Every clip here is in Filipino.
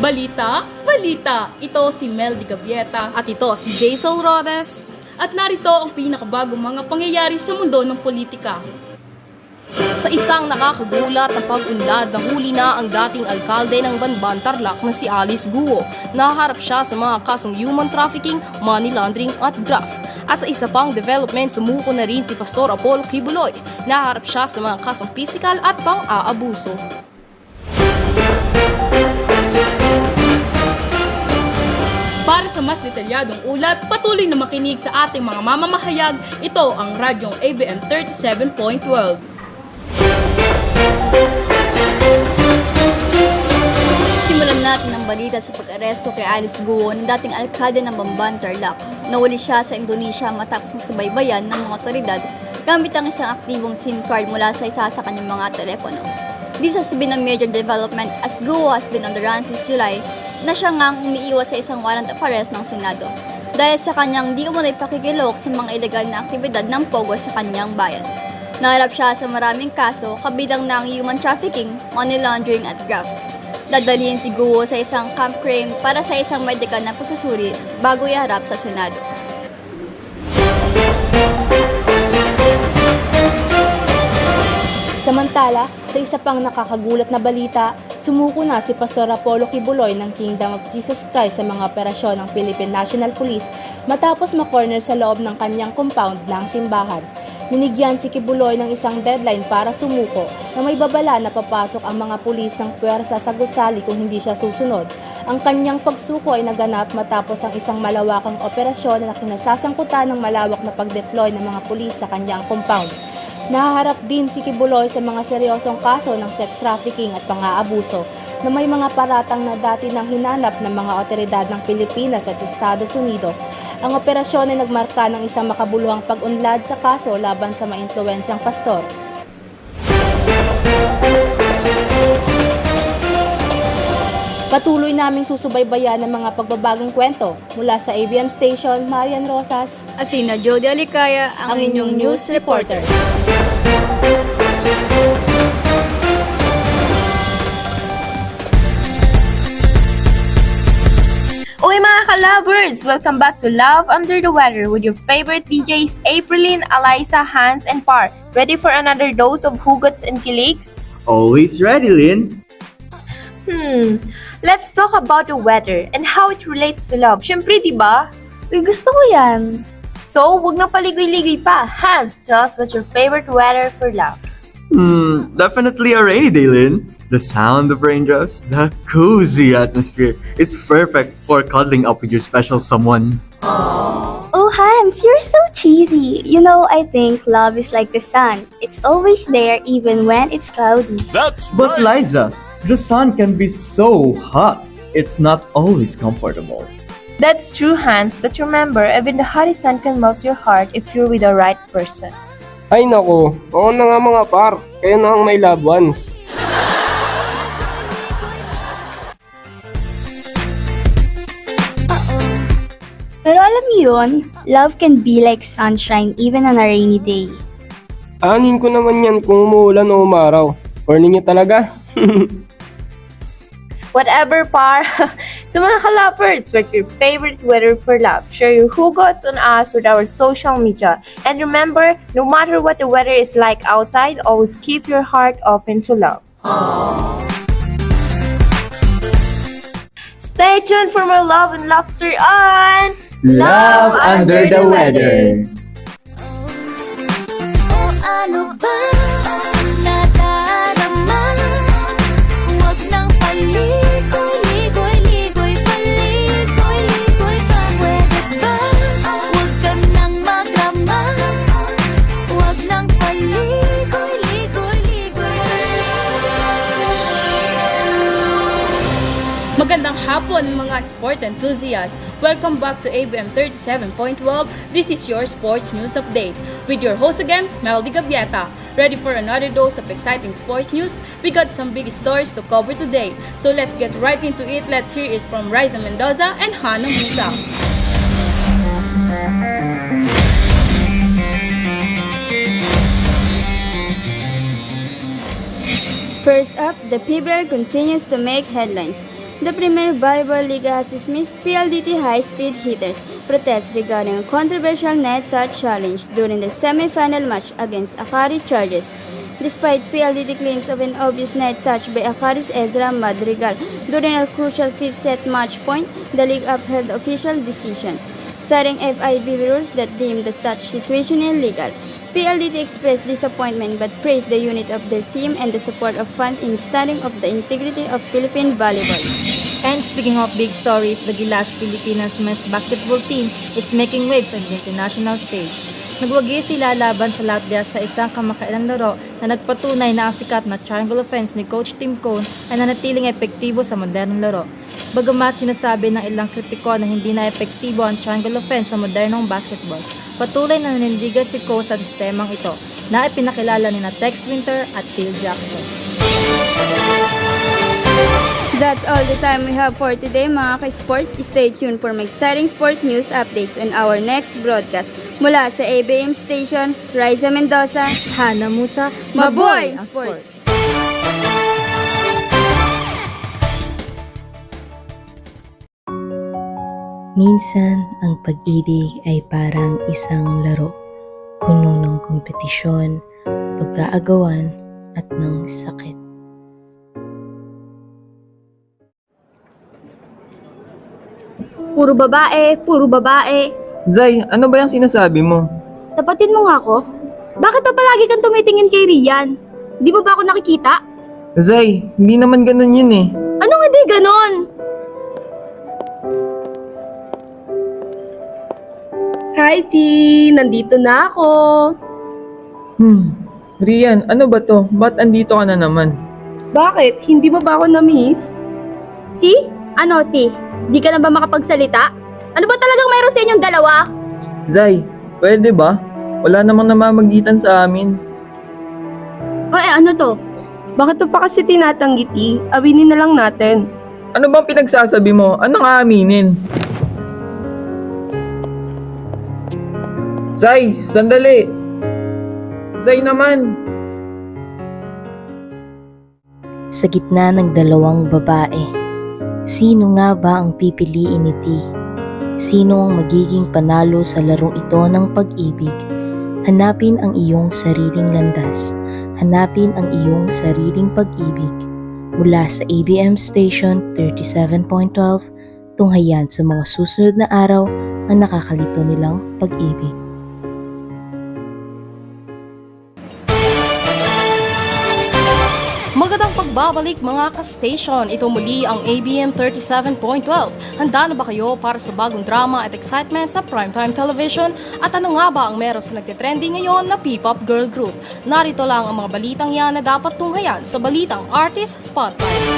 Balita, balita! Ito si Mel Di Gavieta. At ito si Jaisal Rodes. At narito ang pinakabagong mga pangyayari sa mundo ng politika. Sa isang nakakagulat na pag-unlad, nahuli na ang dating alkalde ng Banban, Tarlac na si Alice Guo. Naharap siya sa mga kasong human trafficking, money laundering at graft. At sa isa pang development, sumuko na rin si Pastor Apollo Kibuloy. Naharap siya sa mga kasong physical at pang-aabuso. Para sa mas detalyadong ulat, patuloy na makinig sa ating mga mamamahayag. Ito ang radyong ABM 37.12. Simulan natin ang balita sa pag-aresto kay Alice Guo ng dating alkalde ng Bamban, Tarlac. Nawali siya sa Indonesia matapos masubaybayan ng mga otoridad gamit ang isang aktibong SIM card mula sa isa sa kanyang mga telepono. This has been a major development as Guo has been on the run since July na siya ngang umiiwas sa isang warrant of arrest ng Senado dahil sa kanyang di umunoy pakikilok sa mga ilegal na aktibidad ng Pogo sa kanyang bayan. Naharap siya sa maraming kaso kabilang ng human trafficking, money laundering at graft. Dadalhin si Guo sa isang camp crime para sa isang medical na pagsusuri bago iharap sa Senado. Samantala, sa isa pang nakakagulat na balita, sumuko na si Pastor Apollo Kibuloy ng Kingdom of Jesus Christ sa mga operasyon ng Philippine National Police matapos makorner sa loob ng kanyang compound ng simbahan. Binigyan si Kibuloy ng isang deadline para sumuko na may babala na papasok ang mga pulis ng puwersa sa gusali kung hindi siya susunod. Ang kanyang pagsuko ay naganap matapos ang isang malawakang operasyon na kinasasangkutan ng malawak na pag-deploy ng mga pulis sa kanyang compound. Nahaharap din si Kibuloy sa mga seryosong kaso ng sex trafficking at pang-aabuso na may mga paratang na dati nang hinanap ng mga otoridad ng Pilipinas at Estados Unidos. Ang operasyon ay nagmarka ng isang makabuluhang pag-unlad sa kaso laban sa maimpluwensyang pastor. Patuloy naming susubaybayan ng mga pagbabagong kwento mula sa ABM Station, Marian Rosas, At Tina Jody Alicaya, ang inyong news reporter. Uy mga ka-lovers! Welcome back to Love Under the Weather with your favorite DJs Aprilyn, Eliza, Hans, and Par. Ready for another dose of hugots and kiliks? Always ready, Lynn. Let's talk about the weather and how it relates to love. Syempre, di ba? Uy, gusto ko yan. So, wag na paligoy-ligoy pa. Hans, tell us what's your favorite weather for love. Definitely a rainy day, Lynn. The sound of raindrops, the cozy atmosphere is perfect for cuddling up with your special someone. Oh, Hans, you're so cheesy. You know, I think love is like the sun. It's always there even when it's cloudy. But Liza, the sun can be so hot. It's not always comfortable. That's true, Hans, but remember, even the hottest sun can melt your heart if you're with the right person. Ay nako, oo na nga mga par, kayo na ang may loved ones. Pero alam niyo yun, love can be like sunshine even on a rainy day. Anin ko naman yan kung umuulan o umaraw. Warning niyo talaga. Whatever, Par. So mga ka-lovers, what's your favorite weather for love? Share your hugots on us with our social media. And remember, no matter what the weather is like outside, always keep your heart open to love. Stay tuned for more love and laughter on Love Under the Weather. Ano ba nadarama? Huwag nang paligoy-ligoy-ligoy, paligoy-ligoy ka. Pwede ba? Huwag ka nang magrama. Huwag nang paligoy-ligoy-ligoy. Magandang hapon mga sport enthusiasts! Welcome back to ABM 37.12. This is your sports news update. With your host again, Mel Di Gavieta. Ready for another dose of exciting sports news? We got some big stories to cover today. So let's get right into it. Let's hear it from Riza Mendoza and Hannah Musa. First up, the PBL continues to make headlines. The Premier Volleyball League has dismissed PLDT high-speed hitters' protests regarding a controversial net touch challenge during their semi-final match against Akari Chargers. Despite PLDT claims of an obvious net touch by Akari's Ezra Madrigal during a crucial fifth-set match point, the league upheld the official decision, citing FIB rules that deemed the touch situation illegal. PLDT expressed disappointment but praised the unit of their team and the support of fans in standing up the integrity of Philippine volleyball. And speaking of big stories, the Gilas Pilipinas men's basketball team is making waves on the international stage. Nagwagi sila laban sa Latvia sa isang kamakailang laro na nagpatunay na ang sikat na triangle offense ni Coach Tim Cone ay nanatiling epektibo sa modernong laro. Bagamat sinasabi ng ilang kritiko na hindi na epektibo ang triangle offense sa modernong basketball, patuloy na nanindigan si Cone sa sistemang ito na ipinakilala ni Tex Winter at Phil Jackson. That's all the time we have for today mga ka-sports. Stay tuned for my exciting sport news updates on our next broadcast. Mula sa ABM Station, Raisa Mendoza, Hana Musa, Maboy ang sports! Minsan, ang pag-ibig ay parang isang laro, puno ng kompetisyon, pagkaagawan, at ng sakit. Puro babae, puro babae. Zay, ano ba yung sinasabi mo? Tapatin mo nga ako. Bakit ba palagi kang tumitingin kay Rian? Di mo ba ako nakikita? Zay, hindi naman ganun yun eh. Anong hindi ganon? Hi, T! Nandito na ako! Rian, ano ba to? Ba't andito ka na naman? Bakit? Hindi mo ba ako na-miss? Si? Ano, T? Di ka na ba makapagsalita? Ano ba talagang mayroon sa inyong dalawa? Zay, pwede ba? Wala namang namamagitan sa amin. Ano to? Bakit mo pa kasi tinatanggi, T? Awinin na lang natin. Ano bang pinagsasabi mo? Anong aaminin? Zay, sandali! Zay naman! Sa gitna ng dalawang babae, sino nga ba ang pipiliin ni T? Sino ang magiging panalo sa larong ito ng pag-ibig? Hanapin ang iyong sariling landas. Hanapin ang iyong sariling pag-ibig. Mula sa ABM Station 37.12, tunghayan sa mga susunod na araw ang nakakalito nilang pag-ibig. Magandang pagbabalik mga ka-station. Ito muli ang ABM 37.12. Handa na ba kayo para sa bagong drama at excitement sa primetime television? At ano nga ba ang meron sa nagtitrending ngayon na P-pop girl group? Narito lang ang mga balitang yan na dapat tunghayan sa Balitang Artist Spotlights.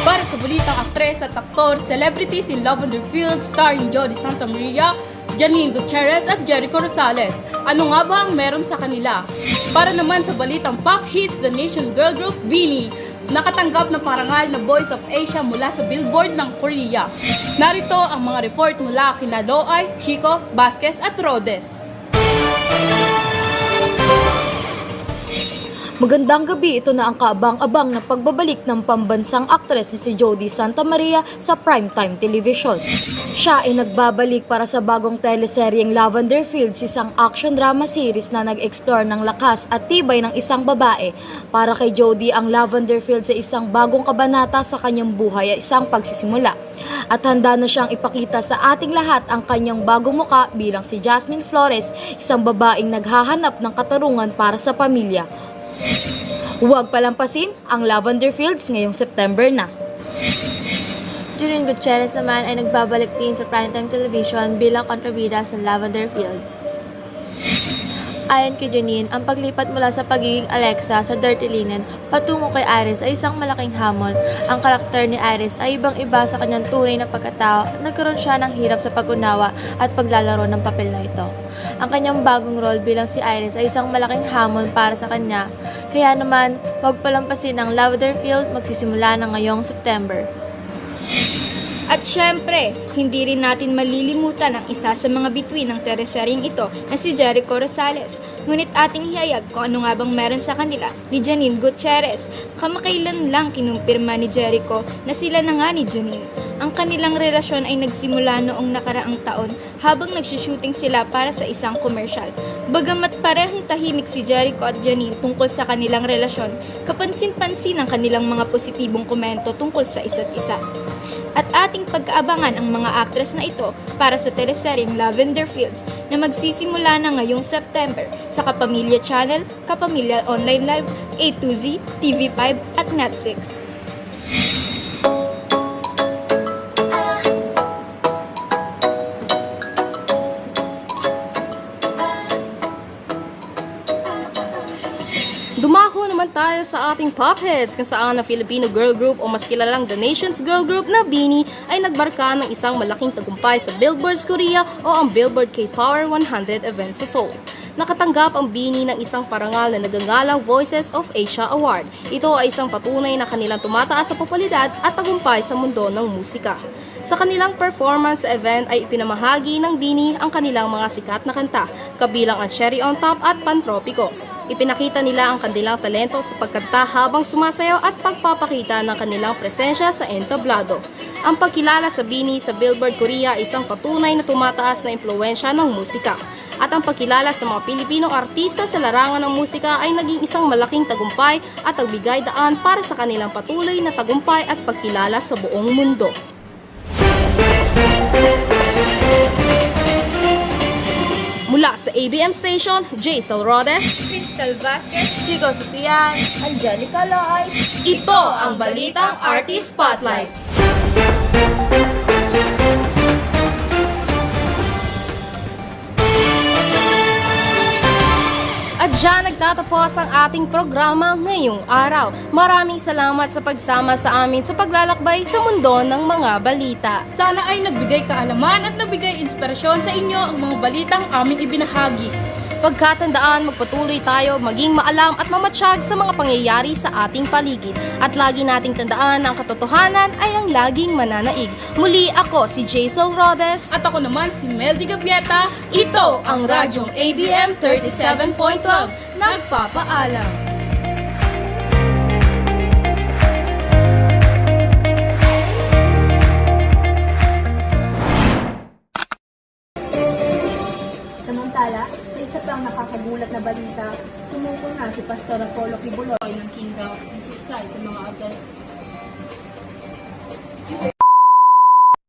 Para sa balitang aktres at aktor, celebrities in Lavender Fields starring Jody Santa Maria, Janine Gutierrez at Jericho Rosales. Ano nga ba ang meron sa kanila? Para naman sa balitang pop hits, the nation girl group BINI nakatanggap ng parangal na Voice of Asia mula sa Billboard ng Korea. Narito ang mga report mula kina Loay, Chico, Vasquez at Rhodes. Magandang gabi, ito na ang kaabang-abang na pagbabalik ng pambansang aktres na si Jody Santa Maria sa primetime television. Siya ay nagbabalik para sa bagong teleseryeng Lavender Fields, isang action drama series na nag-explore ng lakas at tibay ng isang babae. Para kay Jody, ang Lavender Fields ay isang bagong kabanata sa kanyang buhay at isang pagsisimula. At handa na siyang ipakita sa ating lahat ang kanyang bagong muka bilang si Jasmine Flores, isang babaeng naghahanap ng katarungan para sa pamilya. Huwag palampasin ang Lavender Fields ngayong September na. Janine Gutierrez naman ay nagbabalik din sa primetime television bilang kontrabida sa Lavender Field. Ayon kay Janine, ang paglipat mula sa pagiging Alexa sa Dirty Linen patungo kay Iris ay isang malaking hamon. Ang karakter ni Iris ay ibang-iba sa kanyang tunay na pagkatao. Nagkaroon siya ng hirap sa pag-unawa at paglalaro ng papel na ito. Ang kanyang bagong role bilang si Iris ay isang malaking hamon para sa kanya. Kaya naman, huwag palampasin ang Lavender Field, magsisimula na ngayong September. At At syempre, hindi rin natin malilimutan ang isa sa mga bituin ng teleseryeng ito na si Jericho Rosales. Ngunit ating hihayag kung ano nga bang meron sa kanila ni Janine Gutierrez. Kamakailan lang kinumpirma ni Jericho na sila na nga ni Janine. Ang kanilang relasyon ay nagsimula noong nakaraang taon habang nagsushooting sila para sa isang komersyal. Bagamat parehong tahimik si Jericho at Janine tungkol sa kanilang relasyon, kapansin-pansin ang kanilang mga positibong komento tungkol sa isa't isa. At ating pagkaabangan ang mga actress na ito para sa teleseryeng Lavender Fields na magsisimula na ngayong September sa Kapamilya Channel, Kapamilya Online Live, A2Z, TV5 at Netflix. Dumako naman tayo sa ating pop hits kung saan ang Filipino girl group o mas kilalang The Nation's girl group na BINI ay nagbarka ng isang malaking tagumpay sa Billboard's Korea o ang Billboard K-Power 100 event sa Seoul. Nakatanggap ang BINI ng isang parangal na nagangalang Voices of Asia Award. Ito ay isang patunay na kanilang tumataas sa popularidad at tagumpay sa mundo ng musika. Sa kanilang performance sa event ay ipinamahagi ng BINI ang kanilang mga sikat na kanta, kabilang ang Cherry on Top at Pantropiko. Ipinakita nila ang kanilang talento sa pagkanta habang sumasayaw at pagpapakita ng kanilang presensya sa entablado. Ang pagkilala sa BINI sa Billboard Korea ay isang patunay na tumataas na impluwensya ng musika. At ang pagkilala sa mga Pilipinong artista sa larangan ng musika ay naging isang malaking tagumpay at nagbigay daan para sa kanilang patuloy na tagumpay at pagkilala sa buong mundo. Mula sa ABM Station, Jaisal Rodes, Crystal Vasquez, Chico Supian, Angelica Lai. ito ang Balitang Artist Spotlights. At dyan nagtatapos ang ating programa ngayong araw. Maraming salamat sa pagsama sa amin sa paglalakbay sa mundo ng mga balita. Sana ay nagbigay kaalaman at nagbigay inspirasyon sa inyo ang mga balitang aming ibinahagi. Pagkatandaan, magpatuloy tayo maging maalam at mamatsyag sa mga pangyayari sa ating paligid. At lagi nating tandaan na ang katotohanan ay ang laging mananaig. Muli ako si Jaisal Rodes. At ako naman si Meldy Gavieta. Ito ang Radyong ABM 37.12. Nagpapaalam. Samantala, sa isa pang nakakagulat na balita, sumuko na si Pastor Apollo Kibuloy ng Kingdom of Jesus Christ sa mga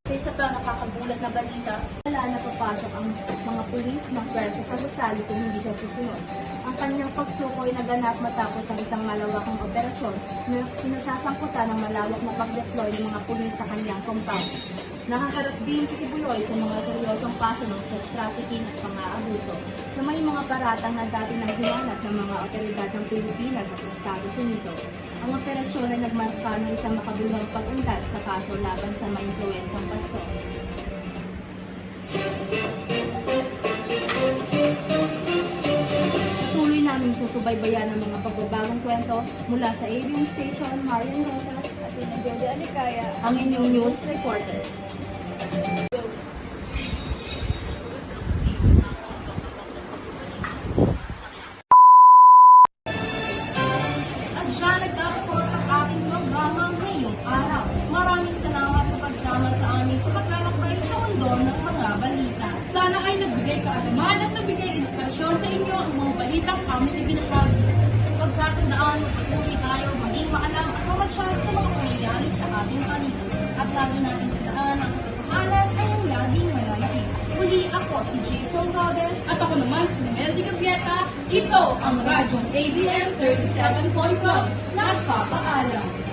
Sa isa pang nakakagulat na balita, wala na papasok ang mga pulis ng pwersa sa Rosales kung hindi siya susunod. Ang kanyang pagsukoy naganap matapos ang isang malawakang operasyon na pinasasangkutan ng malawak na pag-deploy ng mga pulis sa kanyang compound. Nakaharap din si Kibuloy sa mga seryosong kaso ng sex trafficking at pang-aabuso na may mga paratang na dati nang hinanap ng mga otoridad ng Pilipinas at Estados Unidos. Ang operasyon ay nagmarka ng isang makabuluhang pag-unlad sa kaso laban sa ma-impluwensyang pastor. Patuloy namin susubaybayan ang mga pagbabagong kwento mula sa ABM Station, Marian Rosas at Jody Alicaya, ang inyong news reporters. At siya nagtatapos ang ating programa ngayong araw. Maraming salamat sa pagsama sa amin sa paglalakbay sa mundo ng mga balita. Sana ay nagbigay kaalaman at nagbigay inspirasyon sa inyo ang mga balitang aming ibinahagi. Pagkatandaan, magpatuloy tayo maging maalam at mamatsyag sa mga pangyayari sa ating paligid. At lagi natin tandaan ang katotohanan ay ang laging mananaig. Muli ako si Jaisal Rodes. At ako naman si Meldy Gavieta. Ito ang Radyong ABM 37.12. Nagpapaalam.